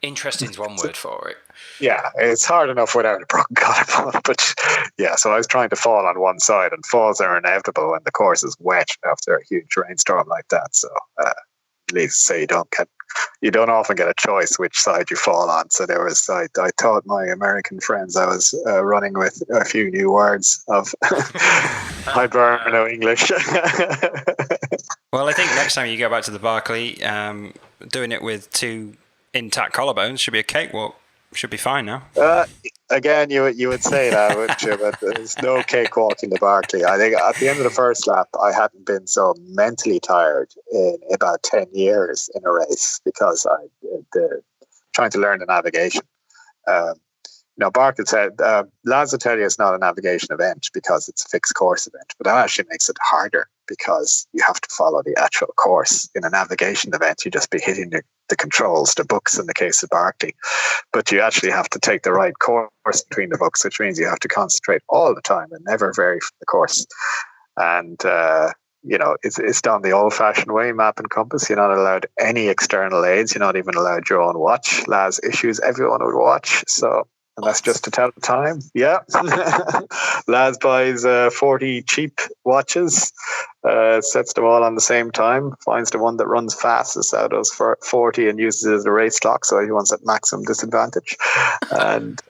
Interesting is one word for it. Yeah, it's hard enough without a broken collarbone, but yeah, so I was trying to fall on one side, and falls are inevitable when the course is wet after a huge rainstorm like that. So needless to say, you don't often get a choice which side you fall on. So I taught my American friends I was running with a few new words of I burn no English. Well, I think next time you go back to the Berkeley, doing it with 2 intact collarbones should be a cakewalk. Should be fine now. Again, you would say that, wouldn't you? But there's no cakewalk in the Berkeley. I think at the end of the first lap, I hadn't been so mentally tired in about 10 years in a race, because trying to learn the navigation. Bartlett said, lads will tell you it's not a navigation event because it's a fixed course event, but that actually makes it harder because you have to follow the actual course. In a navigation event, you just be hitting the controls, the books in the case of Berkeley, but you actually have to take the right course between the books, which means you have to concentrate all the time and never vary from the course. And, it's done the old-fashioned way, map and compass. You're not allowed any external aids. You're not even allowed your own watch. Laz issues everyone would watch, and that's just to tell the time. Yeah. Laz buys 40 cheap watches, sets them all on the same time, finds the one that runs fastest out of those 40 and uses it as a race clock, so he wants at maximum disadvantage. And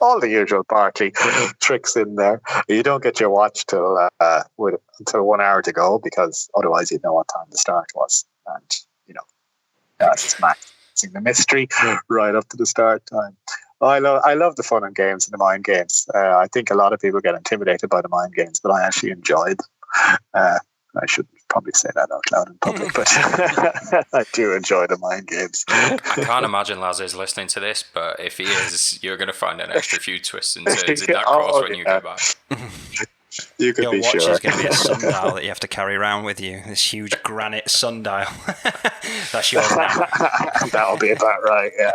all the usual Berkeley tricks in there. You don't get your watch until 1 hour to go, because otherwise you'd know what time the start was. And, that's just max. The mystery right up to the start time. I love the fun and games and the mind games. I think a lot of people get intimidated by the mind games, but I actually enjoy them. I should probably say that out loud in public, but I do enjoy the mind games. I can't imagine Laz is listening to this, but if he is, you're going to find an extra few twists and turns in that course when you get back. You could be sure. Your watch is going to be a sundial that you have to carry around with you. This huge granite sundial. That's yours now. That'll be about right, yeah.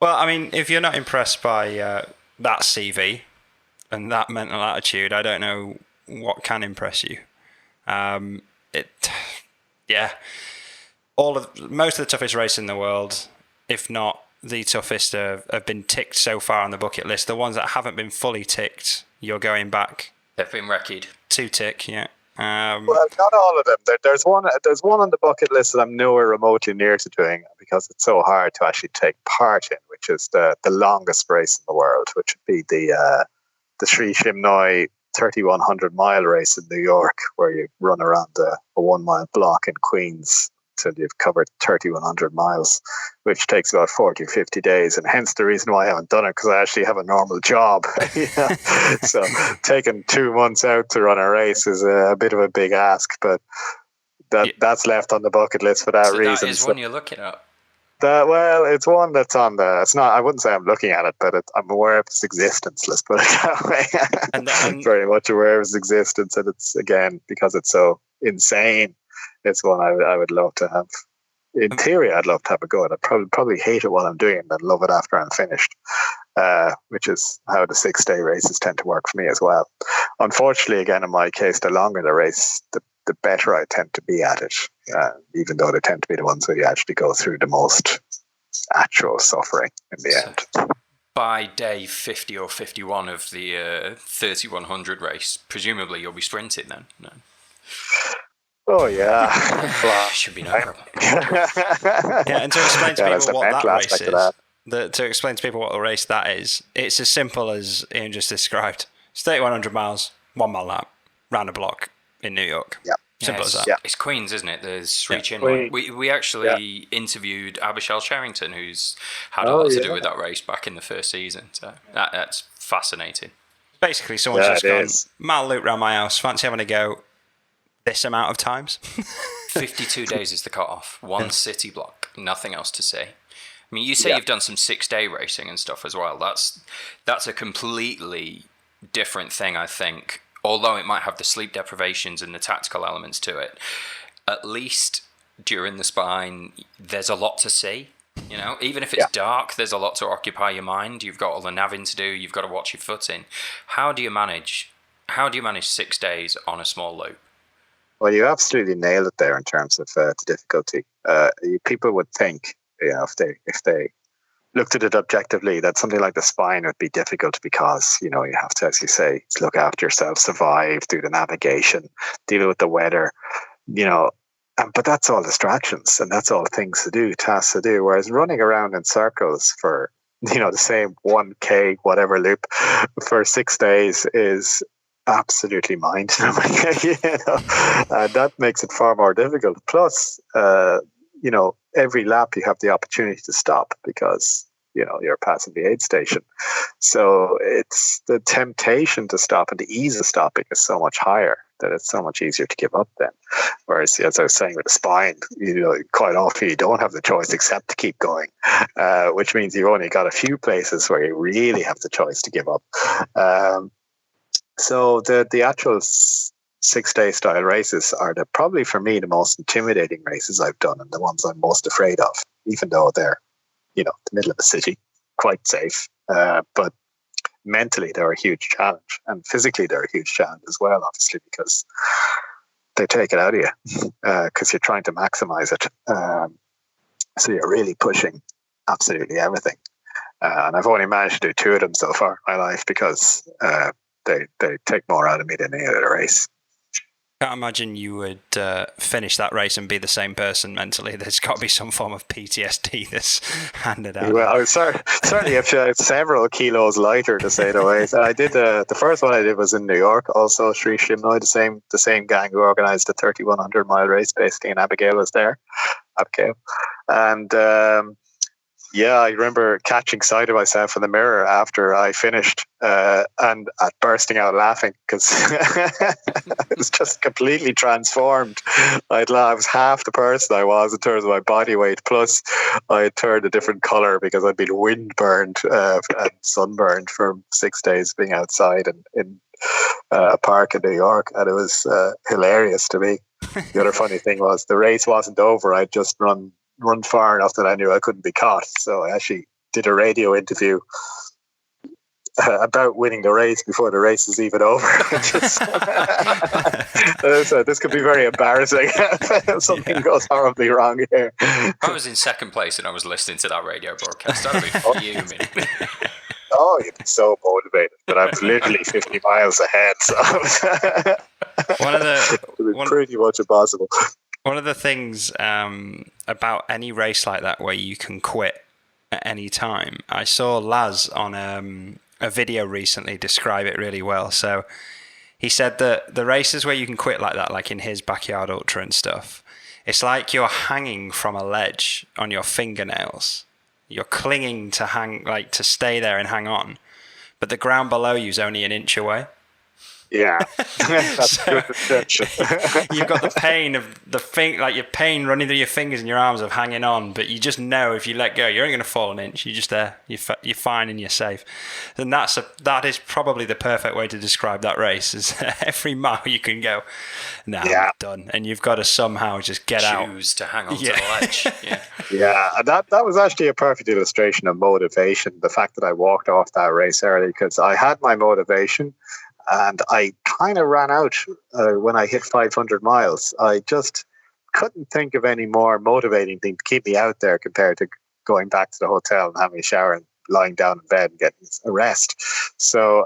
Well, I mean, if you're not impressed by that CV and that mental attitude, I don't know what can impress you. Most of the toughest races in the world, if not the toughest, have been ticked so far on the bucket list. The ones that haven't been fully ticked, you're going back. They've been recce. To tick, yeah. Well, not all of them. There's one on the bucket list that I'm nowhere remotely near to doing, because it's so hard to actually take part in, which is the longest race in the world, which would be the Sri Shimnoi 3,100 mile race in New York, where you run around a 1 mile block in Queens till you've covered 3,100 miles, which takes about 40 or 50 days. And hence the reason why I haven't done it, because I actually have a normal job. So taking 2 months out to run a race is a bit of a big ask, but that's left on the bucket list for that reason. That is one you're looking at. Well, it's one that's on the. It's not. I wouldn't say I'm looking at it, but I'm aware of its existence. Let's put it that way. And very much aware of its existence, and it's again because it's so insane. It's one I would love to have. In theory, I'd love to have a go at it. Probably hate it while I'm doing it, and love it after I'm finished. Which is how the 6-day races tend to work for me as well. Unfortunately, again, in my case, the longer the race, the better I tend to be at it, even though they tend to be the ones where you actually go through the most actual suffering in the end. By day 50 or 51 of the 3100 race, presumably you'll be sprinting then? No. Oh, yeah. Should be no problem. Yeah, and to explain to people what that race is, to explain to people what the race that is, it's as simple as Ian just described. It's 3,100 miles, 1 mile lap, round a block in New York. Yeah. Simple as that. Yeah. It's Queens, isn't it? There's Reach In. We actually interviewed Abigail Sherrington, who's had a lot to do with that race back in the first season. So that's fascinating. Basically, someone's just gone, mile loop around my house, fancy having a go this amount of times. 52 days is the cut-off. One city block, nothing else to see. I mean, you say you've done some 6-day racing and stuff as well. That's a completely different thing, I think. Although it might have the sleep deprivations and the tactical elements to it, at least during the spine, there's a lot to see. You know, even if it's dark, there's a lot to occupy your mind. You've got all the navving to do. You've got to watch your footing. How do you manage 6 days on a small loop? Well, you absolutely nailed it there in terms of the difficulty. People would think, if they looked at it objectively, that something like the spine would be difficult because, you have to, as you say, look after yourself, survive, do the navigation, deal with the weather, but that's all distractions and that's all things to do, tasks to do. Whereas running around in circles for, the same 1K, whatever loop for 6 days is absolutely mind-numbing, and that makes it far more difficult. Plus, every lap you have the opportunity to stop because you're passing the aid station, so it's the temptation to stop and the ease of stopping is so much higher that it's so much easier to give up then. Whereas, as I was saying with the spine, quite often you don't have the choice except to keep going, which means you've only got a few places where you really have the choice to give up. So the actual 6-day style races are probably for me the most intimidating races I've done and the ones I'm most afraid of, even though they're, the middle of the city, quite safe. But mentally they're a huge challenge and physically they're a huge challenge as well, obviously, because they take it out of you because you're trying to maximize it. So you're really pushing absolutely everything. And I've only managed to do 2 of them so far in my life because they take more out of me than any other race. I can't imagine you would finish that race and be the same person mentally. There's got to be some form of PTSD that's handed out. Well, I was certainly several kilos lighter, to say the least. I did the first one I did was in New York, also Sri Shimnoy, the same gang who organised the 3,100 mile race, basically, and Abigail was there. And I remember catching sight of myself in the mirror after I finished and bursting out laughing because I was just completely transformed. I was half the person I was in terms of my body weight, plus I had turned a different colour because I'd been wind-burned and sunburned for 6 days being outside in a park in New York, and it was hilarious to me. The other funny thing was the race wasn't over. I'd just run far enough that I knew I couldn't be caught. So I actually did a radio interview about winning the race before the race is even over. So this could be very embarrassing if something goes horribly wrong here. I was in second place and I was listening to that radio broadcast. I'd be fuming. Oh, you'd be so motivated, but I was literally 50 miles ahead. So it was pretty much impossible. One of the things about any race like that where you can quit at any time, I saw Laz on a video recently describe it really well. So he said that the races where you can quit like that, like in his backyard ultra and stuff, it's like you're hanging from a ledge on your fingernails. You're clinging to stay there and hang on, but the ground below you is only an inch away. Yeah, that's So, a good description. you've got the pain of like your pain running through your fingers and your arms of hanging on, but you just know if you let go, you're only going to fall an inch. You're just there. You're fine and you're safe. And that is probably the perfect way to describe that race. Is every mile you can go, I'm done, and you've got to somehow just get out. Choose to hang on to the ledge. Yeah. Yeah, and that was actually a perfect illustration of motivation. The fact that I walked off that race early because I had my motivation. And I kind of ran out when I hit 500 miles. I just couldn't think of any more motivating thing to keep me out there compared to going back to the hotel and having a shower and lying down in bed and getting a rest. So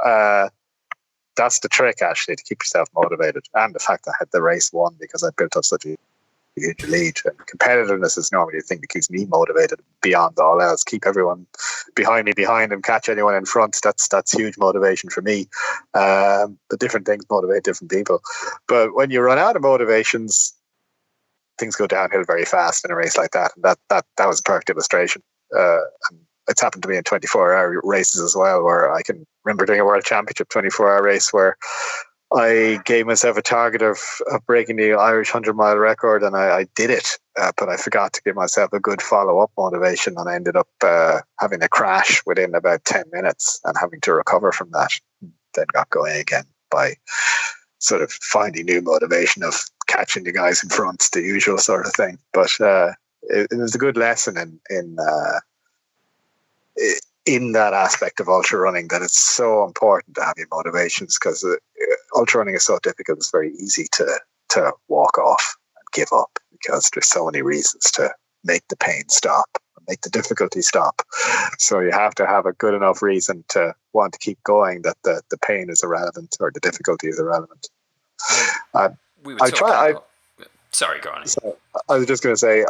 that's the trick, actually, to keep yourself motivated. And the fact that I had the race won because I built up such a huge lead. And competitiveness is normally the thing that keeps me motivated beyond all else. Keep everyone behind them, catch anyone in front. That's huge motivation for me. But different things motivate different people. But when you run out of motivations, things go downhill very fast in a race like that. And that was a perfect illustration. And it's happened to me in 24-hour races as well, where I can remember doing a World Championship 24-hour race where I gave myself a target of breaking the Irish 100-mile record, and I did it. But I forgot to give myself a good follow-up motivation, and I ended up having a crash within about 10 minutes and having to recover from that. Then got going again by sort of finding new motivation of catching the guys in front, the usual sort of thing. But it was a good lesson in that aspect of ultra running, that it's so important to have your motivations, because ultra running is so difficult. It's very easy to walk off and give up because there's so many reasons to make the pain stop, make the difficulty stop. So you have to have a good enough reason to want to keep going, that the pain is irrelevant or the difficulty is irrelevant. Sorry, go on. So I was just going to say,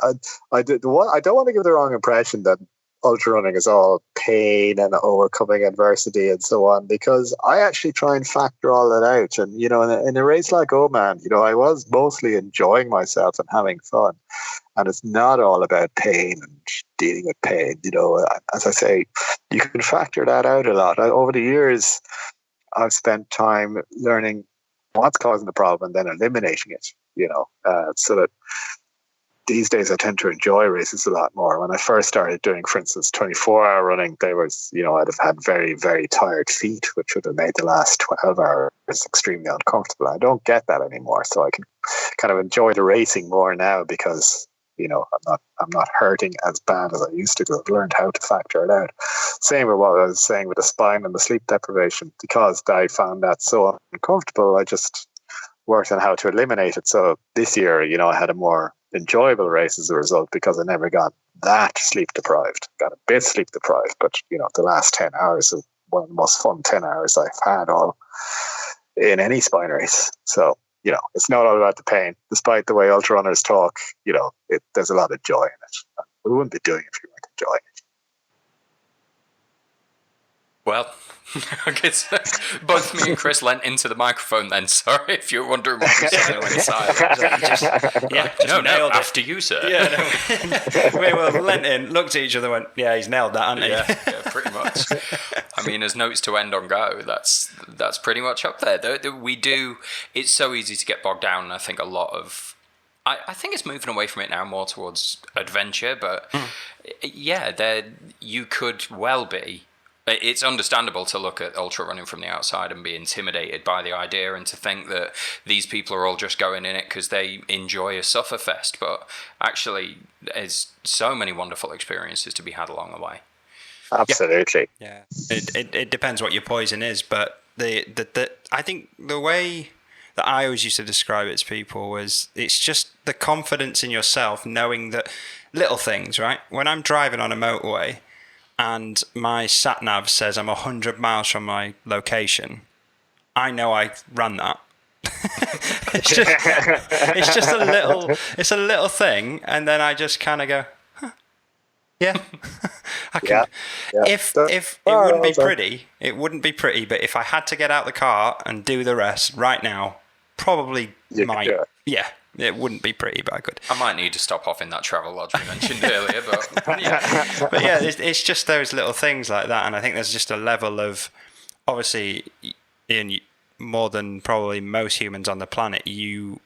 I don't want to give the wrong impression that ultra running is all pain and overcoming adversity and so on, because I actually try and factor all that out. And, in a race like Oman, I was mostly enjoying myself and having fun. And it's not all about pain and dealing with pain. As I say, you can factor that out a lot. Over the years, I've spent time learning what's causing the problem and then eliminating it, so that these days I tend to enjoy races a lot more. When I first started doing, for instance, 24-hour running, I'd have had very, very tired feet, which would have made the last 12 hours extremely uncomfortable. I don't get that anymore. So I can kind of enjoy the racing more now because, I'm not hurting as bad as I used to. I've learned how to factor it out. Same with what I was saying with the spine and the sleep deprivation, because I found that so uncomfortable. I just worked on how to eliminate it. So this year, I had a more enjoyable race as a result, because I never got that sleep deprived. Got a bit sleep deprived, but the last 10 hours is one of the most fun 10 hours I've had all in any spine race. So it's not all about the pain, despite the way ultra runners talk. There's a lot of joy in it. We wouldn't be doing it if we weren't enjoying it. Well, I guess both me and Kris leant into the microphone then. Sorry if you're wondering what we said when silent. No, after you, sir. Yeah, no. We leant in, looked at each other, went, yeah, he's nailed that, hasn't he? Yeah, pretty much. I mean, as notes to end on go, that's pretty much up there. It's so easy to get bogged down, and I think a lot of... I think it's moving away from it now more towards adventure, but you could well be... It's understandable to look at ultra running from the outside and be intimidated by the idea, and to think that these people are all just going in it because they enjoy a sufferfest. But actually, there's so many wonderful experiences to be had along the way. Absolutely. Yeah. It depends what your poison is, but I think the way that I always used to describe it to people was, it's just the confidence in yourself, knowing that little things, right? When I'm driving on a motorway and my sat nav says I'm 100 miles from my location, I know I ran that. it's just a little thing, and then I just kind of go, yeah, I can. Yeah. If it wouldn't be pretty, but if I had to get out the car and do the rest right now, probably might. Yeah. It wouldn't be pretty, but I could. I might need to stop off in that travel lodge we mentioned earlier, but yeah. But yeah, it's just those little things like that, and I think there's just a level of, obviously, Ian, more than probably most humans on the planet, you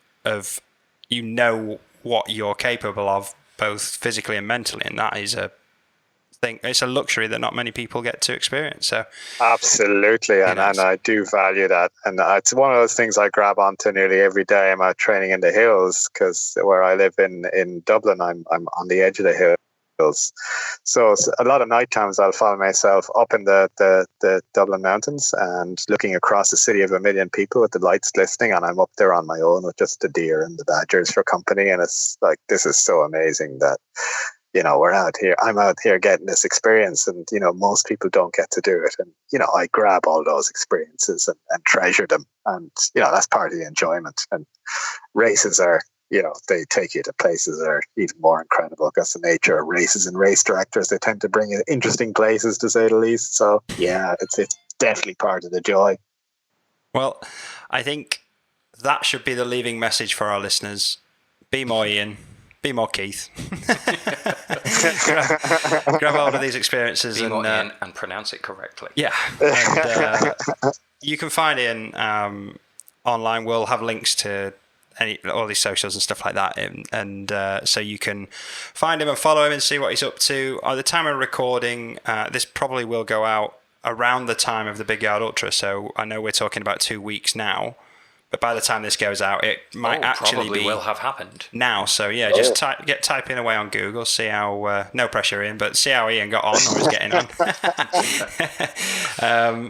know what you're capable of, both physically and mentally, and that is a thing. It's a luxury that not many people get to experience. So absolutely, and I do value that, and it's one of those things I grab onto nearly every day. I'm out training in the hills because where I live in Dublin, I'm on the edge of the hills. So a lot of night times I'll find myself up in the Dublin mountains and looking across a city of 1 million people with the lights glistening, and I'm up there on my own with just the deer and the badgers for company. And it's like, this is so amazing that, we're out here. I'm out here getting this experience, and, most people don't get to do it. And, I grab all those experiences and treasure them. And, that's part of the enjoyment. And races are, they take you to places that are even more incredible because the nature of races and race directors, they tend to bring you interesting places, to say the least. So, yeah, it's definitely part of the joy. Well, I think that should be the leaving message for our listeners. Be more Eoin. Be more Keith. grab hold of these experiences and pronounce it correctly. Yeah. And, you can find Eoin online. We'll have links to all these socials and stuff like that, and so you can find him and follow him and see what he's up to. At the time of recording, this probably will go out around the time of the Big Yard Ultra, so I know we're talking about 2 weeks now. But by the time this goes out, it might probably will have happened now. So yeah, just typing away on Google, see how no pressure Eoin, but see how Eoin got on or is getting on,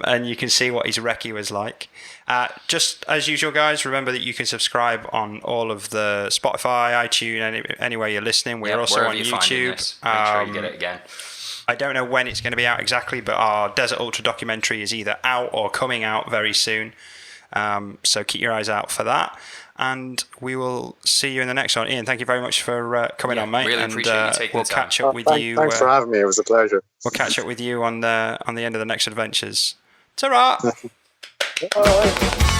and you can see what his recce was like. Just as usual, guys, remember that you can subscribe on all of the Spotify, iTunes, anywhere you're listening. We're also on YouTube. Make sure you get it again. I don't know when it's going to be out exactly, but our Desert Ultra documentary is either out or coming out very soon. So keep your eyes out for that, and we will see you in the next one. Eoin, thank you very much for coming on, mate. Really appreciate you taking the time. Catch up with you. Thanks for having me. It was a pleasure. We'll catch up with you on the end of the next adventures. Ta-ra! Bye.